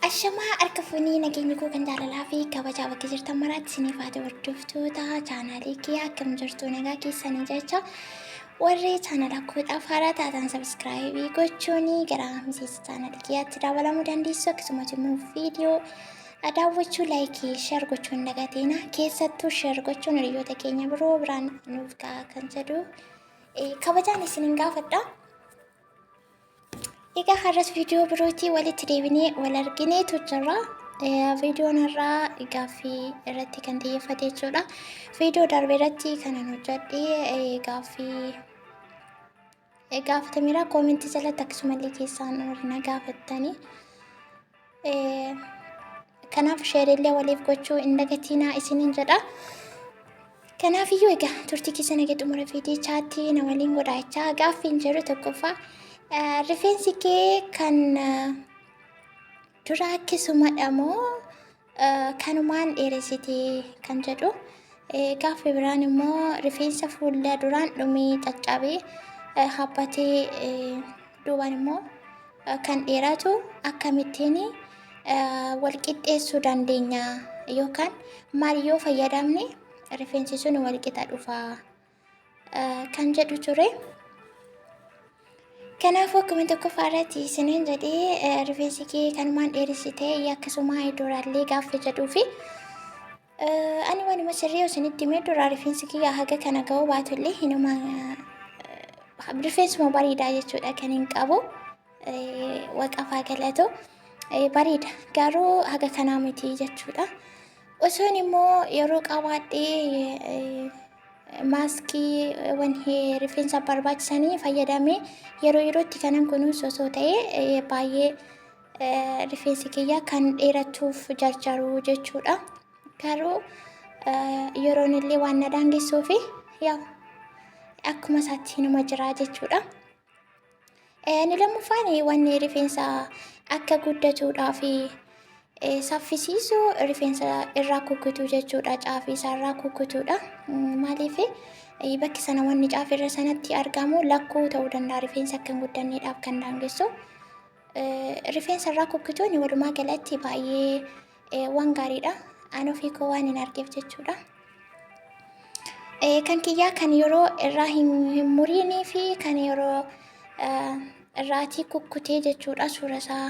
Ashamaa harka fuunii nageenya koo kan jaalalaa fi kabajaa bakka jirtan maraatti isiniif haa ta'u hordoftoota chaanaalii kiyyaa akkam jirtu nagaa keessanii jecha warri chaanala kootiif haaraa taatan sabskraayibii gochuun gara miseensa chaanaalii kiyyaatti dabalamuu dandeessu akkasumas immoo viidiyoo daawwachuu laayikii sheer gochuun dagateena keessattuu sheer gochuun hiriyoota keenya biroo biraan nuuf gahaa kan jedhu kabajaan isiniin gaafadha. Egaa har'as viidiyoo birootii walitti deebinee wal argineetu jira. Viidiyoon irraa gaaffii irratti kan xiyyeeffate jechuudha. Viidiyoo darbe irratti kan hojjedhe gaaffii gaafatameera koomentii jalatti akkasumallee keessaan na gaafattanii. Kanaaf sheerillee waliif gochuu hin dagatinaa isiniin jedha. Kanaaf iyyuu egaa turtii keessa nagaa xumura viidiyochaatti na waliin godhaachaa gaaffiin jedhu tokkoffaa. Rifeensi kee kan dura akkasumadha moo kanumaan dheeressite kan jedhu. Gaaffii biraan immoo rifeensa fuula duraan dhumee caccabee habbatee duubaan immoo kan dheeratu akkamittiin wal qixxeessuu dandeenya yookaan maal yoo fayyadamne rifeensi sun wal qixa dhufa kan jedhu ture. Kanaafuu akkuma tokkoffaa irratti isiniin jedhee rifeensi kee kanumaan dheeressite akkasuma duraallee gaaffii jedhuufi ani waanuma sirrii isinitti himee duraa rifeensi kiyyaa haga kana ga'uu baatullee hinuma rifeensuma bareedaa jechuudha kan hin qabu waaqafaa galatu bareeda garuu haga kanaa miti jechuudha. Osoon immoo yeroo qabaadhee maaskii wanti rifeensa barbaachisanii fayyadamee yeroo yerootti kanan kunuunsu osoo ta'ee baay'ee rifeensi kiyyaa kan dheeratuuf jarjaru jechuudha. Garuu yeroon illee waan na daangessuuf akkuma isaatti numa jira jechuudha. Inni lammaffaan wanni rifeensa akka guddatuudhaaf saffisiisu rifeensa irraa kukkutuu jechuudha. Caafii isaa irraa kukkutuudha. Maaliif bakki sana wanni caafii irra sanatti argamu lakkuu ta'uu danda'a rifeensa akka hin guddanneedhaaf kan daangessu. Rifeensa irraa kukkutuun walumaa galatti baay'ee waan gaariidha. Ani ofii koo waan hin argeef jechuudha. Kan kiyyaa kan yeroo irraa hin muriinii fi kan yeroo irraatii kukkutee jechuudha. Suura isaa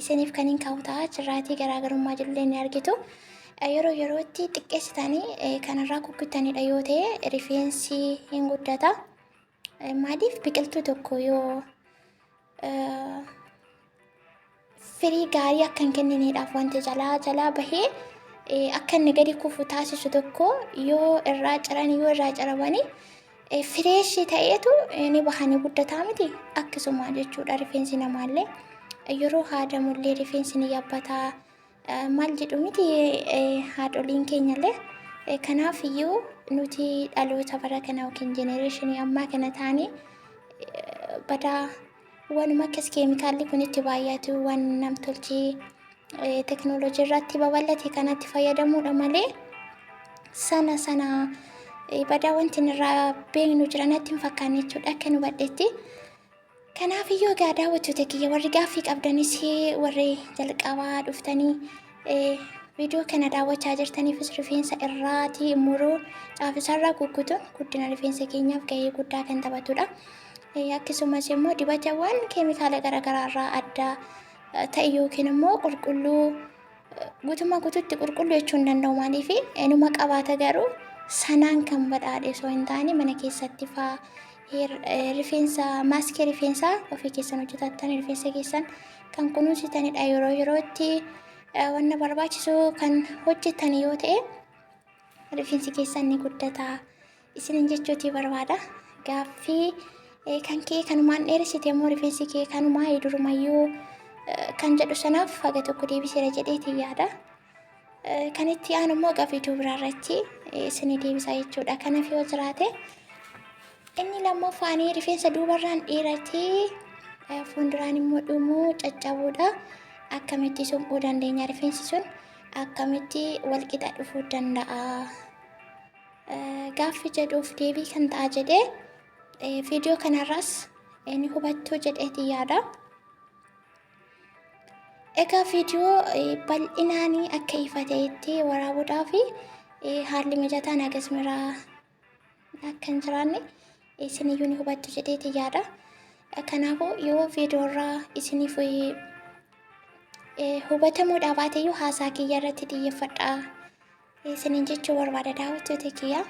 isiniif kan hin kaa'utaa jirraatii garaagarummaa jirullee ni argitu. Yeroo yerootti xiqqeessitanii kanarraa kukkutanidha yoo ta'e rifeensi hin guddata. Maaliif biqiltuu tokko yoo firii gaarii akka hin kennineedhaaf wanti jalaa bahee akka inni gadi kufu taasisu tokko yoo irraa ciranii fireeshii ta'eetu ni bahanii guddataa miti akkasuma jechuudha. Rifeensi namaallee yeroo haadamullee rifeensi ni yabbataa maal jedhu miti haadholiin keenyallee. Kanaaf iyyuu nuti dhaloota bara kana yookiin jenereeshinii ammaa kana taanii badaa wanuma akkas keemikaalli kun itti baay'atu waan namtolchee teknooloojii irratti babal'ate kanatti fayyadamuudha malee sana badaa wanti irraa beeknu jiranatti hin fakkaanne jechuudha akka nu badhetti. Kanaaf iyyuu egaa daawwattoota kiyya warri gaaffii qabdanis warri jalqabaa dhuftanii viidiyoo kana daawwachaa jirtaniifis rifeensa irraatii muruu caafisaarraa kukkutuun guddina rifeensa keenyaaf gahee guddaa kan taphatudha. Akkasumas immoo dibatawwan keemikaala garaagaraa irraa adda ta'e yookiin immoo qulqulluu guutummaa guutuutti qulqulluu jechuu hin danda'u. Maaliif inuma qabaata garuu sanaan kan badhaadhe osoo hin taane mana keessatti rifeensa maaskii rifeensaa ofii keessan hojjetattan rifeensa keessan kan kunuunsitanidha. Yeroo yerootti wanna barbaachisu kan hojjetan yoo ta'e rifeensi keessan ni guddata isinin jechuutii barbaada. Gaaffii kan kee kanumaan dheeressite immoo rifeensi kee kanumaa durumayyuu kan jedhu sanaaf haga tokko deebiseera jedheetii yaada. Kan itti aanu immoo gaaffii biraarratti isinii deebisaa jechuudha. Kanaaf yoo jiraate inni lammaffaanii rifeensa duubarraan dheeratee fuulduraan immoo dhumuu caccabuudha. Akkamitti suphuu dandeenya rifeensi sun akkamitti wal qixa dhufuu danda'a gaaffii jedhuuf deebii kan ta'a jedhee viidiyoo kanarraas ni hubattuu jedheetii yaada. Egaa viidiyoo bal'inaanii akka ifa ta'etti waraabuudhaaf haalli mijataan agasmiraa akka hin jiraanne isiniyyuu ni hubattu jedheeti yaada. Kanaafuu yoo viidiyoo irraa isiniif hubatamuudhaa baateyyuu haasaa kiyya irratti xiyyeeffadhaa isiniin jechuu barbaada daawwattoota kiyya.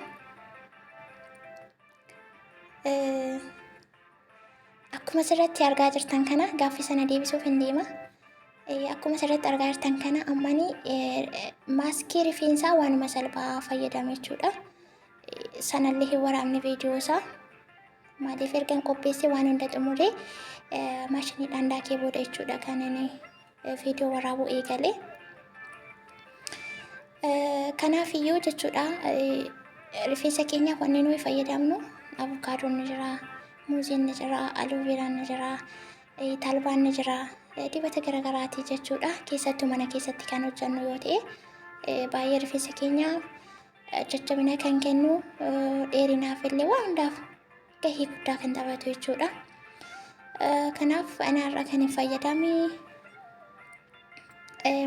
Akkuma asirratti argaa jirtan kana gaaffii sana deebisuuf hin deema. Akkuma asirratti argaa jirtan kana ammani maaskii rifeensaa waanuma salphaa fayyadame jechuudha. Sanallee hin waraabne viidiyoo isaa. Maaliif ergan qopheesse waan hunda xumuree maashiniidhaan daakee booda jechuudha kan inni viidiyoo waraabuu eegale. Kanaaf iyyuu jechuudha rifeensa keenyaaf wanni nuyi fayyadamnu avokaadoon ni jira, muuziin ni jira, aluuveeraan ni jira, talbaan ni jira, dibata garagaraati jechuudha. Keessattuu mana keessatti kan hojjennu yoo ta'e baay'ee rifeensa keenyaaf jajjabina kan kennu, dheerinaaf illee waan hundaaf gahee guddaa kan taphatu jechuudha. Kanaaf ana irraa kan hin fayyadame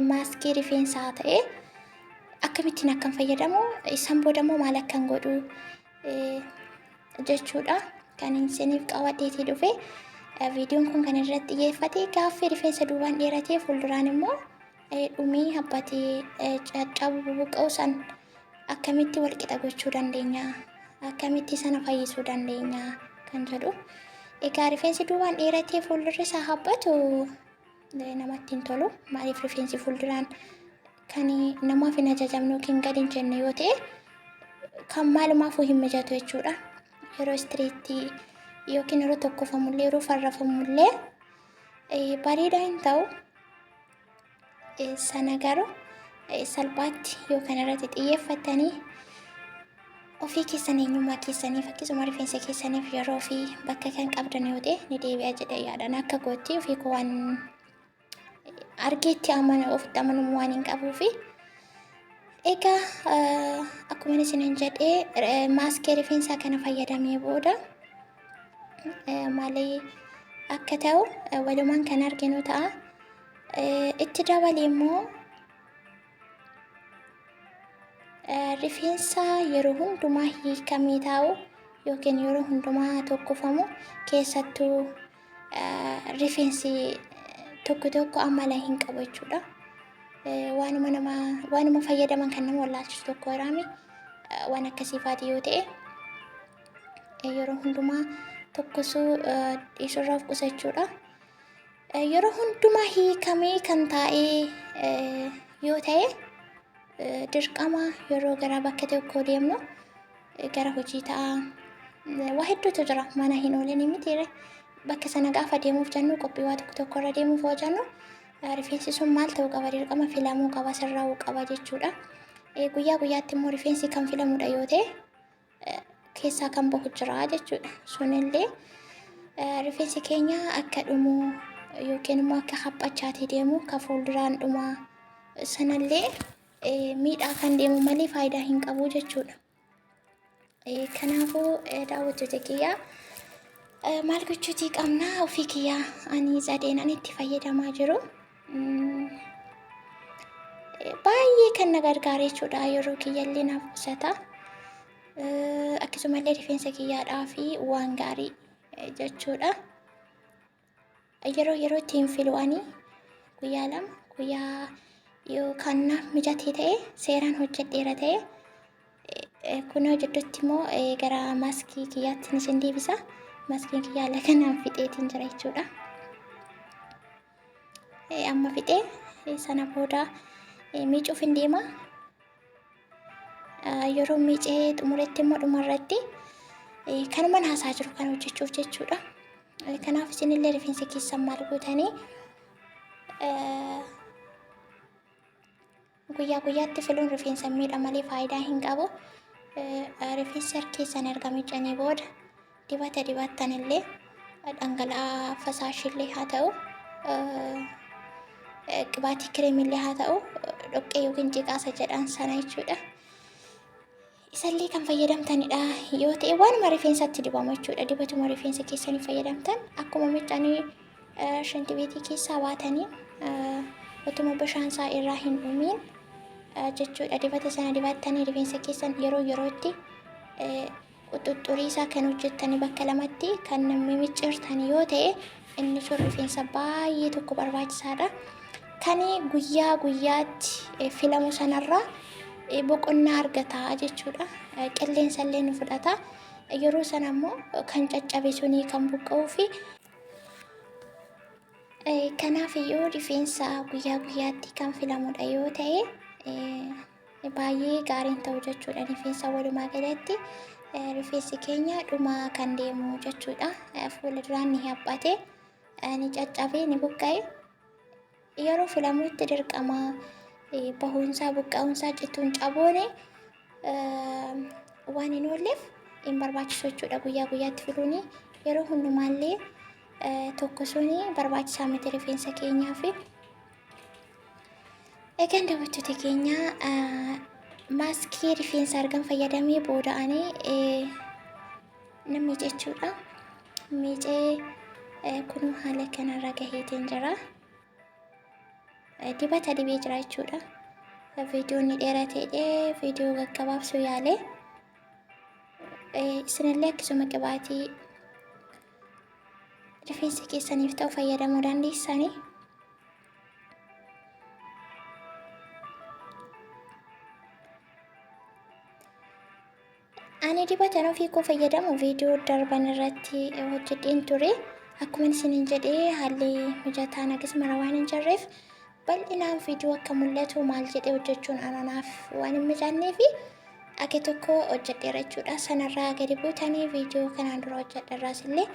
maaskii rifeensaa ta'e akkamittiin akkan fayyadamu isaan boodammoo maal akkan godhu jechuudha. Kan isiniif qabadheetii dhufe viidiyoon kun kan irratti xiyyeeffate gaaffii rifeensa duubaan dheeratee fuulduraan immoo dhumii habbatee caccabu bubuqqa'u san akkamitti walqixa gochuu dandeenya, akkamitti sana fayyisuu dandeenya kan jedhu. Egaa rifeensi duubaan dheeratee fuuldurri isaa habbatu namatti hin tolu. Maaliif rifeensi fuulduraan kan namaaf hin ajajamne yookiin gadi hin jenne yoo ta'e kan maalumaafuu hin mijatu jechuudha. Yeroo istiriitti yookiin yeroo tokkofamullee yeroo farrafamullee bareedaa hin ta'u. Sana garuu salphaatti yookaan irratti xiyyeeffatanii ofii keessan eenyummaa keessaniif akkasuma rifeensa keessaniif yeroo fi bakka kan qabdan yoo ta'e ni deebi'a jedhee yaadan akka gootti ofii koo waan argeetti ofitti amanamuu waan hin qabuufi. Egaa akkuma isiniin jedhee maaskii rifeensaa kana fayyadamee booda maalii akka ta'u walumaan kan arginu ta'a. Itti dabalee immoo rifeensa yeroo hundumaa hiikamee taa'u yookiin yeroo hundumaa tokkofamu keessattuu rifeensi tokko tokko amala hin qabu jechuudha. Waanuma fayyadaman kan nama wallaalchisu tokko waraame waan akkasiifaati yoo ta'e yeroo hundumaa tokkosuu dhiisurraa of qusachuudha. Yeroo hundumaa hiikamee kan taa'ee yoo ta'e dirqama yeroo gara bakka tokkoo deemnu gara hojii ta'a. Waa hedduutu jira mana hin oolan miti. Bakka sana gaafa deemuuf jennu qophii waa tokko irra deemuuf yoo jennu rifeensi sun maal ta'uu qaba, dirqama filamuu qaba, sirraa'uu qaba jechuudha. Guyyaa guyyaatti immoo rifeensi kan filamudha yoo ta'e keessaa kan bahu jira jechuudha. Sunillee rifeensi keenya akka dhumu yookiin immoo akka haphachaatee deemu kan fuulduraan dhumaa sanallee miidhaa kan deemu malee faayidaa hin qabu jechuudha. Kanaafuu daawwattoota kiyyaa maal gochuutii qabna ofii kiyyaa ani sadeenan itti fayyadamaa jiru. Baay'ee kan na gargaara jechuudha. Yeroo kiyyallee naaf qusata. Akkasumallee rifeensa kiyyaadhaa fi waan gaarii jechuudha. Yeroo ittiin filu'anii guyyaa lama guyyaa yookaan naaf mijatee ta'e seeraan hojjedheera ta'e kunoo jidduutti immoo gara maaskii kiyyaatti isin deebisa. Maaskiin kiyyaa lakanaan fixeetiin jira jechuudha. Amma fixee sana booda miicuuf hin deema. Yeroo miicee xumuretti immoo dhumarratti kanuman haasaa jiru kan hojjechuuf jechuudha. Kanaaf isinillee rifeensa keessan maal gootanii guyyaa guyyaatti filuun rifeensa miidha malee faayidaa hin qabu. Rifeensa keessan erga miicanii booda dibata dibattanillee dhangala'aa fasaashillee haa ta'u qibaatii kireemillee haa ta'u dhoqqee yookiin jiqaasa jedhan sana jechuudha. Isallee kan fayyadamtanidha yoo ta'e waanuma rifeensatti dibamu jechuudha. Dibatuma rifeensa keessanii fayyadamtan akkuma miicanii shantibeetii keessaa baatanii utuma bishaan isaa irraa hin dhumiin jechuudha. Dibata sana dibattanii rifeensa keessan yeroo yerootti quxuxurii isaa kan hojjettanii bakka lamatti kan mimicciirtan yoo ta'e inni sun rifeensa baay'ee tokko barbaachisaadha. Kan guyyaa guyyaatti filamu sanarraa boqonnaa argata jechuudha. Qilleensa illee ni fudhata. Yeroo sana immoo kan caccabe sunii kan buqqa'uu fi kanaafiyyuu rifeensa guyyaa guyyaatti kan filamudha yoo ta'e baay'ee gaariin ta'u jechuudha. Rifeensa walumaa galatti rifeensi keenya dhumaa kan deemu jechuudha. Fuulduraan ni haphate, ni caccabe, ni buqqa'e. Yeroo filamutti dirqama bahuunsaa buqqa'uunsaa cituun caboone waan hin oolleef hin barbaachisu jechuudha. Guyyaa guyyaatti filuuni yeroo hundumaallee tokko suni barbaachisaa miti rifeensa keenyaaf. Egaan daawwattoota keenya maaskii rifeensa argan fayyadamee booda'anii namni jechuudha. Miicee kun haala kanarra gaheetiin jira. Dibata dibee jira jechuudha. Viidiyoon ni dheerateedhe viidiyoo gaggabaabsuu yaale. Isinillee akkasuma qibaatii rifeensa keessaniif ta'u fayyadamuu dandeessanii. Ani dibata ofii koo fayyadamu viidiyoo darban irratti hojjedheen ture. Akkuma isiniin jedhee haalli mijataan akkasuma waan hin jirreef bal'inaan viidiyoo akka mul'atu maal jedhee hojjechuun anaaf waan hin mijanneef akka tokko hojjedheera jechuudha. Sanarraa gadi buutanii viidiyoo kanaan dura hojjedharraas illee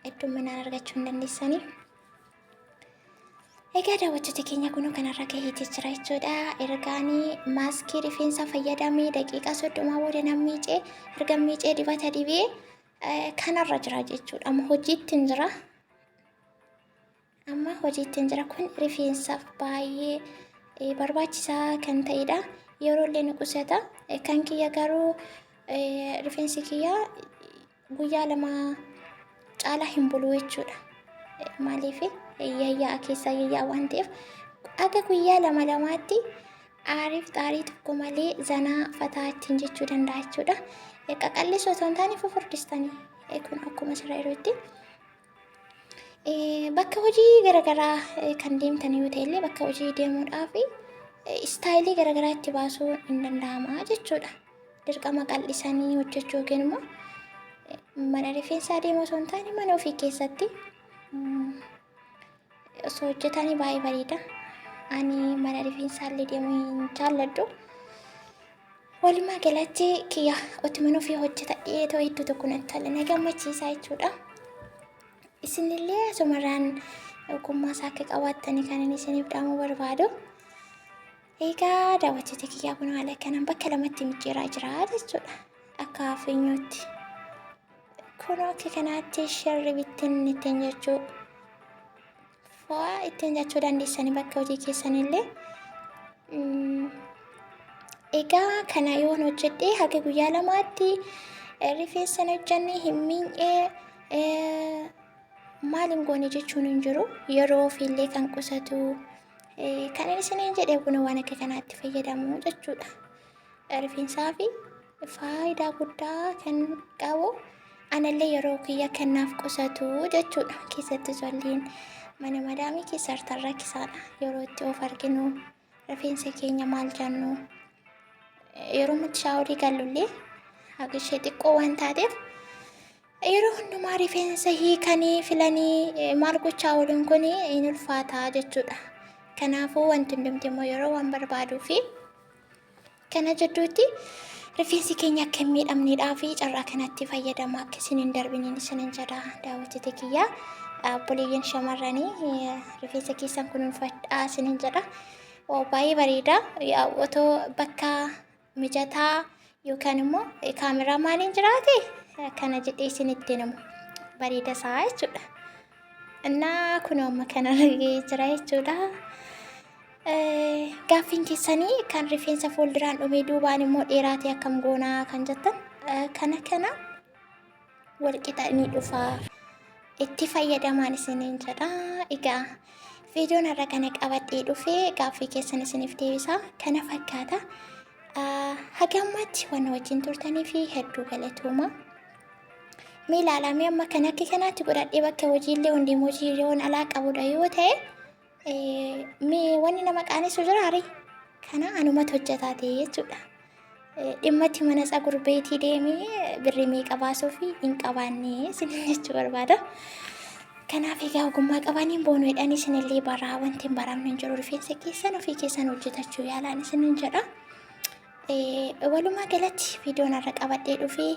hedduminaan argachuu hin dandeessanii. Egaa daawwattoota keenya kunoo kanarra gaheetii jira jechuudha. Ergaanii maaskii rifeensa fayyadamee daqiiqaa 30 booda nan miicee erga miicee dibata dibee kanarra jira jechuudha. Amma hojiitti hin jira. Kun rifeensaaf baay'ee barbaachisaa kan ta'edha. Yeroo illee ni qusata. Kan kiyya garuu rifeensi kiyya guyyaa 2 caalaa hin bulu jechuudha. Maaliif yayyaa keessa yayyaa waan ta'eef akka guyyaa 2 aariif xaarii tokko malee zanaa fataa ittiin jechuu danda'a jechuudha. Qaqallisoo osoo hin taane fufurdistanii kun akkuma sirra yerootti bakka hojii garaagaraa kan deemtan yoo ta'e illee bakka hojii deemuudhaaf istaayilii garaagaraa itti baasuu hin danda'ama jechuudha. Dirqama qal'isanii hojjechuu yookiin immoo mana rifeensaa deemuu osoo hin taane mana ofii keessatti osoo hojjetanii baay'ee bareeda. Ani mana rifeensaa illee deemuu hin jaalladhu. Walumaa galatti kiyya otuma ofii hojjetadhee ta'u hedduu tokko natti tola na gammachiisa jechuudha. Isinillee asumarraan ogummaa isaa akka qabaattanii kan inni isiniif dhaamuu barbaadu. Egaa daawwattoota kiyyaa kun haala kanaan bakka 2tti micciiraa jira jechuudha. Akka feenyootti. Kunoo akka kanaatti shirri bittiin ittiin jechuu fa'aa ittiin jechuu dandeessanii bakka hojii keessanillee. Egaa kana yoon hojjedhee haga guyyaa 2tti rifeensa hojjannee hin miinyee maal hin goone jechuun hin jiru. Yeroo ofiillee kan qusatu kan inni isiniin jedhee kun waan akka kanaatti fayyadamu jechuudha. Rifeensaaf faayidaa guddaa kan qabu. Anallee yeroo kiyya kanaaf qusatu jechuudha. Keessatti ijoolleen mana madaamii keessa hartaan rakkisaadha. Yeroo itti of arginu rifeensa keenya maal jennu yeroo nuti shaaworii gallullee haga ishee xiqqoo waan taateef yeroo hundumaa rifeensa hiikanii filanii maal gochaa ooluun kun hin ulfaataa jechuudha. Kanaafuu wanti hundumti immoo yeroo waan barbaaduu fi kana jidduutti rifeensi keenya akka hin miidhamneedhaa fi carraa kanatti fayyadama akka isin hin darbiniin isinin jedha daawwattoota kiyyaa. Obboleeyyan shamarranii rifeensa keessan kunuunfadhaa isinin jedha. Baay'ee bareeda. Otoo bakka mijataa yookaan immoo kaameraa maaliin jiraate kana jedhee isinitti namu bareeda isaa jechuudha. Innaa kunoo amma kanarra jira jechuudha. Gaaffiin keessanii kan rifeensa fuulduraan dhumee duubaan immoo dheeraatee akkam goonaa kan jettan kana wal qixa ni dhufa itti fayyadamaan isiniin jedha. Egaa Viidiyoon har'a kana qabadhee dhufee gaaffii keessan isiniif deebisa. Kana fakkaata. Haga ammaatti waan wajjin turtanii fi hedduu galatooma. Mee ilaalamee amma kan akka kanaatti godhadhee bakka hojiillee hundi hojiileen alaa qabudha yoo ta'e mee wanni nama qaanessu jiraare kana anumatu hojjetaa ta'e jechuudha. Dhimmatti mana tsagur beetii deemee birrii meeqa baasuu fi hin qabaanne isiniin jechuu barbaada. Kanaaf egaa ogummaa qabaniin boonuudhaan isinillee baraa wanti hin baramne hin jiru rifeensa keessan ofii keessan hojjetachuu yaalaan isiniin jedha. Walumaa galatti viidiyoon har'a qabadhee dhufee